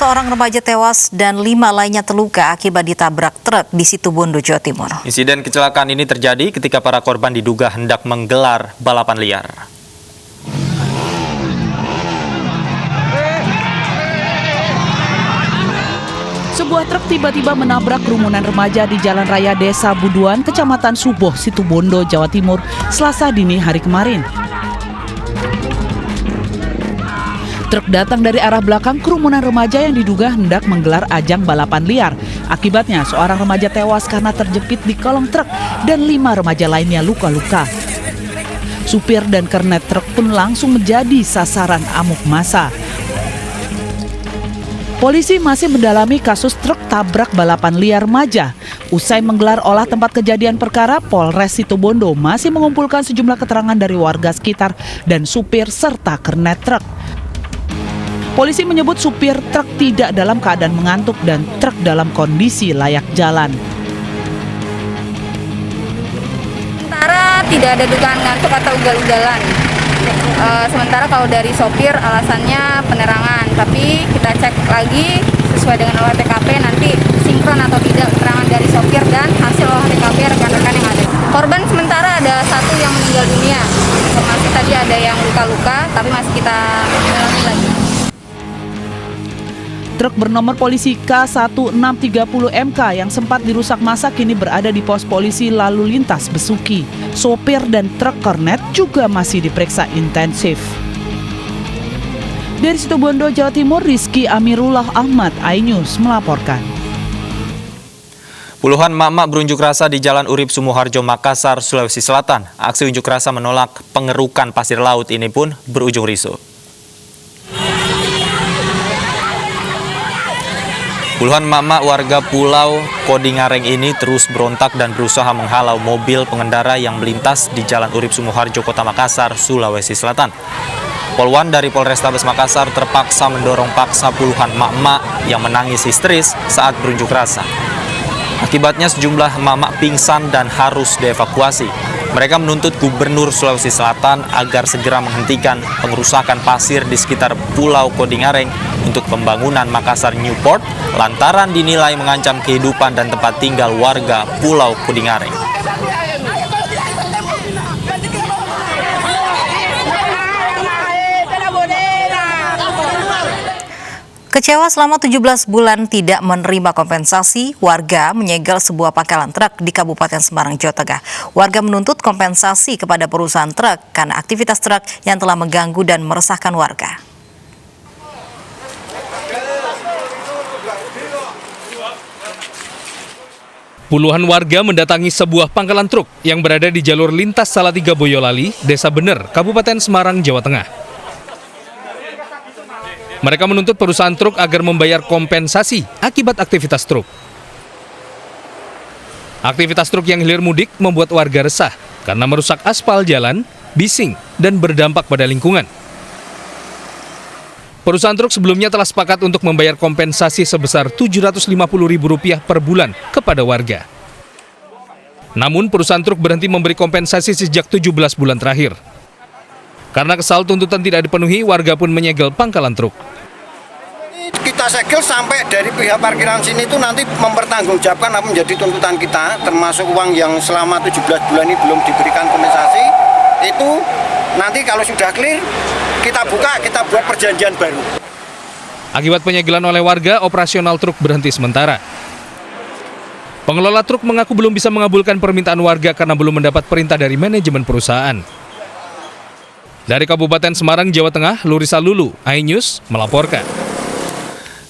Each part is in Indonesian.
seorang remaja tewas dan 5 lainnya terluka akibat ditabrak truk di Situbondo, Jawa Timur. Insiden kecelakaan ini terjadi ketika para korban diduga hendak menggelar balapan liar. Sebuah truk tiba-tiba menabrak kerumunan remaja di Jalan Raya Desa Buduan, Kecamatan Suboh, Situbondo, Jawa Timur, Selasa dini hari kemarin. Truk datang dari arah belakang kerumunan remaja yang diduga hendak menggelar ajang balapan liar. Akibatnya seorang remaja tewas karena terjepit di kolong truk dan 5 remaja lainnya luka-luka. Supir dan kernet truk pun langsung menjadi sasaran amuk massa. Polisi masih mendalami kasus truk tabrak balapan liar remaja. Usai menggelar olah tempat kejadian perkara, Polres Situbondo masih mengumpulkan sejumlah keterangan dari warga sekitar dan supir serta kernet truk. Polisi menyebut supir truk tidak dalam keadaan mengantuk dan truk dalam kondisi layak jalan. Sementara tidak ada dugaan ngantuk atau ugal-ugalan. Sementara kalau dari sopir alasannya penerangan, tapi kita cek lagi sesuai dengan olah TKP nanti sinkron atau tidak keterangan dari sopir dan hasil olah TKP rekan-rekan yang ada. Korban sementara ada 1 yang meninggal dunia. Informasi tadi ada yang luka-luka, tapi masih kita dalami lagi. Truk bernomor polisi K1630MK yang sempat dirusak massa kini berada di pos polisi lalu lintas Besuki. Sopir dan truk kornet juga masih diperiksa intensif. Dari Situbondo, Jawa Timur, Rizky Amirullah Ahmad, iNews melaporkan. Puluhan emak-emak berunjuk rasa di Jalan Urip Sumoharjo, Makassar, Sulawesi Selatan. Aksi unjuk rasa menolak pengerukan pasir laut ini pun berujung ricuh. Puluhan emak-emak warga Pulau Kodingareng ini terus berontak dan berusaha menghalau mobil pengendara yang melintas di Jalan Urip Sumoharjo, Kota Makassar, Sulawesi Selatan. Polwan dari Polrestabes Makassar terpaksa mendorong paksa puluhan emak-emak yang menangis histeris saat berunjuk rasa. Akibatnya sejumlah emak-emak pingsan dan harus dievakuasi. Mereka menuntut Gubernur Sulawesi Selatan agar segera menghentikan pengerusakan pasir di sekitar Pulau Kodingareng untuk pembangunan Makassar Newport lantaran dinilai mengancam kehidupan dan tempat tinggal warga Pulau Kodingareng. Kecewa selama 17 bulan tidak menerima kompensasi, warga menyegel sebuah pangkalan truk di Kabupaten Semarang, Jawa Tengah. Warga menuntut kompensasi kepada perusahaan truk karena aktivitas truk yang telah mengganggu dan meresahkan warga. Puluhan warga mendatangi sebuah pangkalan truk yang berada di jalur lintas Salatiga Boyolali, Desa Bener, Kabupaten Semarang, Jawa Tengah. Mereka menuntut perusahaan truk agar membayar kompensasi akibat aktivitas truk. Aktivitas truk yang hilir mudik membuat warga resah karena merusak aspal jalan, bising, dan berdampak pada lingkungan. Perusahaan truk sebelumnya telah sepakat untuk membayar kompensasi sebesar Rp750.000 per bulan kepada warga. Namun perusahaan truk berhenti memberi kompensasi sejak 17 bulan terakhir. Karena kesal tuntutan tidak dipenuhi, warga pun menyegel pangkalan truk. Kita segel sampai dari pihak parkiran sini itu nanti mempertanggungjawabkan apa menjadi tuntutan kita, termasuk uang yang selama 17 bulan ini belum diberikan kompensasi. Itu nanti kalau sudah clear, kita buka, kita buat perjanjian baru. Akibat penyegelan oleh warga, operasional truk berhenti sementara. Pengelola truk mengaku belum bisa mengabulkan permintaan warga karena belum mendapat perintah dari manajemen perusahaan. Dari Kabupaten Semarang, Jawa Tengah, Lurisa Lulu, iNews melaporkan.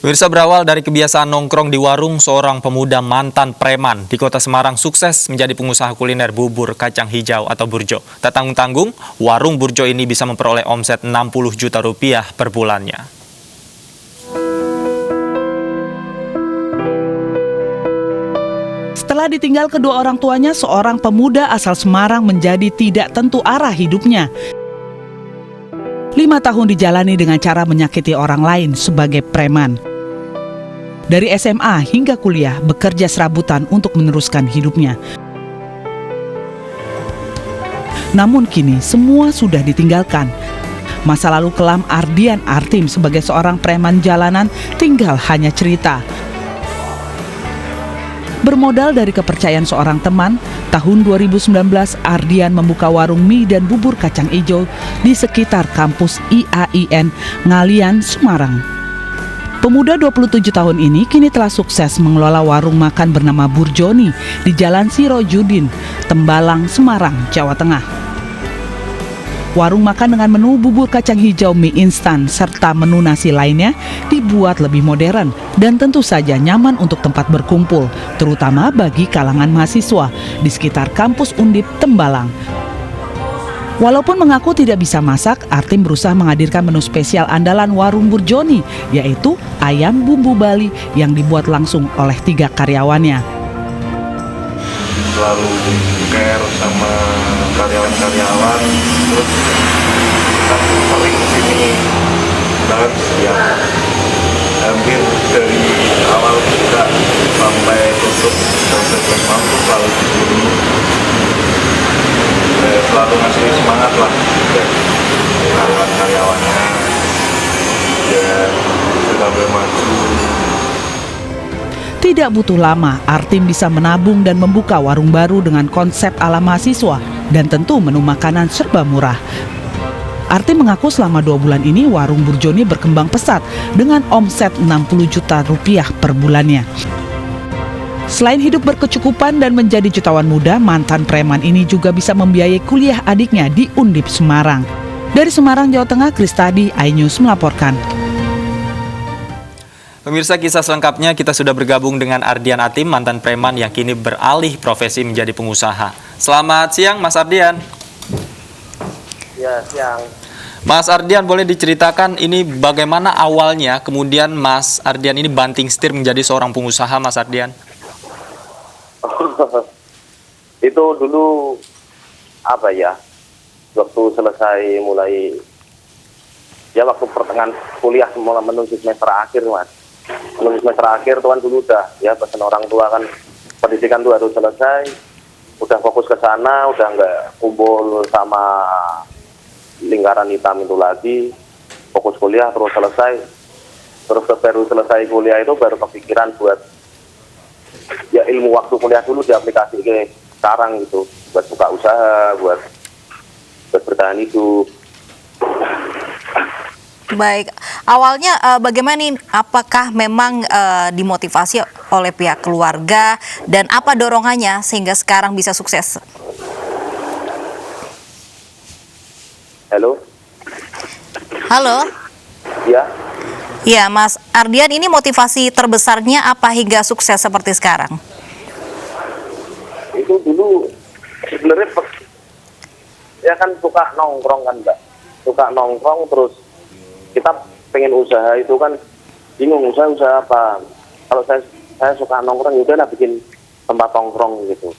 Pemirsa, berawal dari kebiasaan nongkrong di warung, seorang pemuda mantan preman di Kota Semarang sukses menjadi pengusaha kuliner bubur kacang hijau atau burjo. Tak tanggung-tanggung, warung burjo ini bisa memperoleh omset Rp60 juta per bulannya. Setelah ditinggal kedua orang tuanya, seorang pemuda asal Semarang menjadi tidak tentu arah hidupnya. 5 tahun dijalani dengan cara menyakiti orang lain sebagai preman. Dari SMA hingga kuliah bekerja serabutan untuk meneruskan hidupnya. Namun kini semua sudah ditinggalkan. Masa lalu kelam Ardian Artim sebagai seorang preman jalanan tinggal hanya cerita. Bermodal dari kepercayaan seorang teman, tahun 2019 Ardian membuka warung mie dan bubur kacang ijo di sekitar kampus IAIN Ngalian, Semarang. Pemuda 27 tahun ini kini telah sukses mengelola warung makan bernama Burjoni di Jalan Sirojudin, Tembalang, Semarang, Jawa Tengah. Warung makan dengan menu bubur kacang hijau, mie instan, serta menu nasi lainnya dibuat lebih modern dan tentu saja nyaman untuk tempat berkumpul, terutama bagi kalangan mahasiswa di sekitar kampus Undip Tembalang. Walaupun mengaku tidak bisa masak, Artim berusaha menghadirkan menu spesial andalan warung Burjoni, yaitu ayam bumbu Bali yang dibuat langsung oleh 3 karyawannya. Selalu care sama karyawan-karyawan, terus kita sering kesini banget ya, hampir dari awal buka sampai tutup sampai mampu selalu diburu, selalu ngasih semangat lah dari karyawan-karyawannya ya sampai maju. Tidak butuh lama, Artim bisa menabung dan membuka warung baru dengan konsep ala mahasiswa dan tentu menu makanan serba murah. Artim mengaku selama 2 bulan ini warung Burjoni berkembang pesat dengan omset 60 juta rupiah per bulannya. Selain hidup berkecukupan dan menjadi jutawan muda, mantan preman ini juga bisa membiayai kuliah adiknya di Undip Semarang. Dari Semarang, Jawa Tengah, Kristadi, iNews melaporkan. Pemirsa, kisah selengkapnya kita sudah bergabung dengan Ardian Artim, mantan preman yang kini beralih profesi menjadi pengusaha. Selamat siang, Mas Ardian. Ya, siang. Mas Ardian, boleh diceritakan ini bagaimana awalnya kemudian Mas Ardian ini banting setir menjadi seorang pengusaha, Mas Ardian? Itu dulu apa ya? Waktu selesai waktu pertengahan kuliah mulai menuju semester akhir, Mas. Menuju semester akhir tuh kan dulu udah ya pesan orang tua kan pendidikan tuh harus selesai, udah fokus ke sana, udah nggak kumpul sama lingkaran hitam itu lagi, fokus kuliah terus selesai, terus baru selesai kuliah itu baru kepikiran buat ya ilmu waktu kuliah dulu diaplikasi ke sekarang gitu, buat buka usaha, buat bertahan hidup. Baik, awalnya bagaimana nih? Apakah memang dimotivasi oleh pihak keluarga dan apa dorongannya sehingga sekarang bisa sukses? Halo? Halo? Ya, Ya, Mas Ardian, ini motivasi terbesarnya apa hingga sukses seperti sekarang? itu dulu sebenarnya ya kan suka nongkrong kan Mbak, suka nongkrong terus kita pengen usaha itu kan bingung usaha apa. Kalau saya suka nongkrong udah lah bikin tempat nongkrong gitu.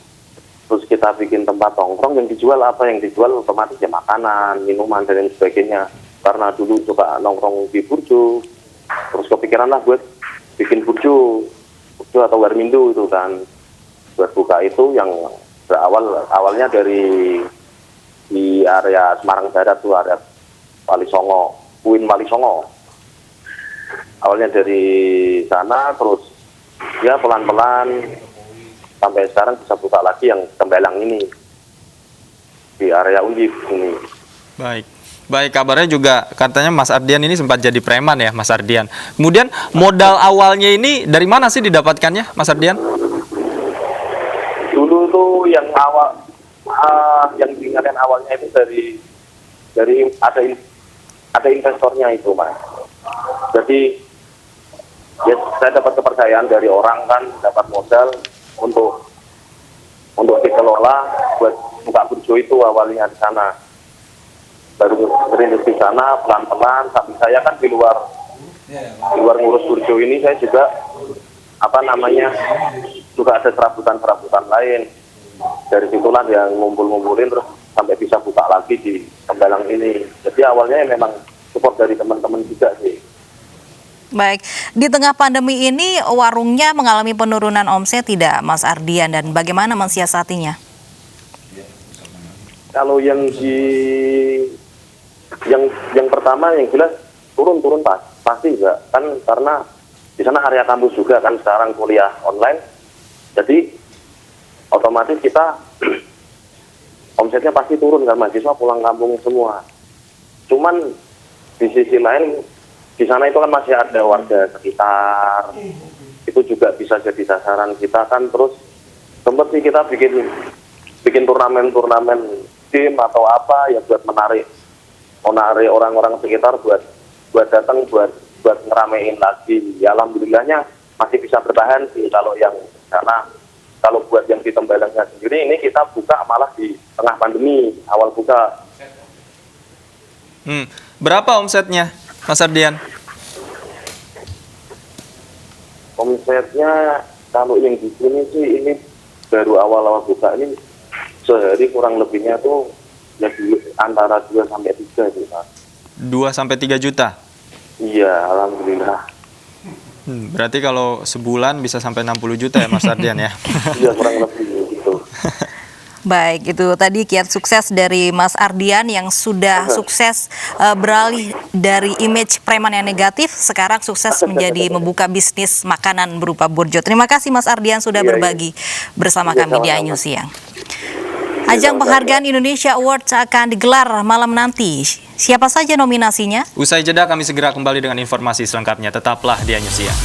Terus kita bikin tempat nongkrong yang dijual apa, yang dijual otomatis ya makanan, minuman dan lain sebagainya. Karena dulu suka nongkrong di burjo, terus kepikiran lah buat bikin burjo atau warmindo itu kan. Buat buka itu yang awalnya dari di area Semarang Barat tuh, area Wali Songo, Uin Wali Songo. Awalnya dari sana terus ya pelan-pelan sampai sekarang bisa buka lagi yang Tembalang ini di area Undip ini. Baik, kabarnya juga katanya Mas Ardian ini sempat jadi preman ya, Mas Ardian. Kemudian modal awalnya ini dari mana sih didapatkannya, Mas Ardian? Dulu tuh yang awal yang diingatkan awalnya itu dari ada investornya itu, Mas. Jadi ya saya dapat kepercayaan dari orang kan, dapat modal untuk dikelola buat buka burjo itu awalnya di sana. Baru berinvestasi di sana pelan-pelan, tapi saya kan di luar ngurus burjo ini saya juga juga ada serabutan lain. Dari situlah yang ngumpulin terus sampai bisa buka lagi di Tembalang ini. Jadi awalnya memang support dari teman-teman juga sih. Baik, di tengah pandemi ini warungnya mengalami penurunan omset tidak, Mas Ardian, dan bagaimana mensiasatinya? Kalau yang yang pertama yang jelas turun pasti enggak kan, karena di sana area kampus juga kan sekarang kuliah online, jadi otomatis kita omsetnya pasti turun kan, mahasiswa pulang kampung semua. Cuman di sisi lain di sana itu kan masih ada warga sekitar, itu juga bisa jadi sasaran kita kan. Terus sempat sih kita bikin turnamen tim atau apa ya buat menarik orang-orang sekitar buat datang buat ngeramein lagi. Ya, alhamdulillahnya masih bisa bertahan sih kalau yang karena kalau buat yang di Tembalangnya sendiri ini kita buka malah di tengah pandemi, awal buka. Berapa omsetnya, Mas Ardian? Omsetnya kalau yang di sini sih ini baru awal-awal buka ini sehari kurang lebihnya tuh ya antara 2 sampai 3 sih, Mas. 2 sampai 3 juta? Iya, alhamdulillah. Berarti kalau sebulan bisa sampai 60 juta ya Mas Ardian ya? Iya, kurang lebih gitu. Baik, itu tadi kiat sukses dari Mas Ardian yang sudah sukses beralih dari image preman yang negatif, sekarang sukses menjadi membuka bisnis makanan berupa burjo. Terima kasih Mas Ardian sudah berbagi bersama kami di iNews Siang. Ajang penghargaan Indonesia Awards akan digelar malam nanti. Siapa saja nominasinya? Usai jeda kami segera kembali dengan informasi selengkapnya. Tetaplah di iNews Siang.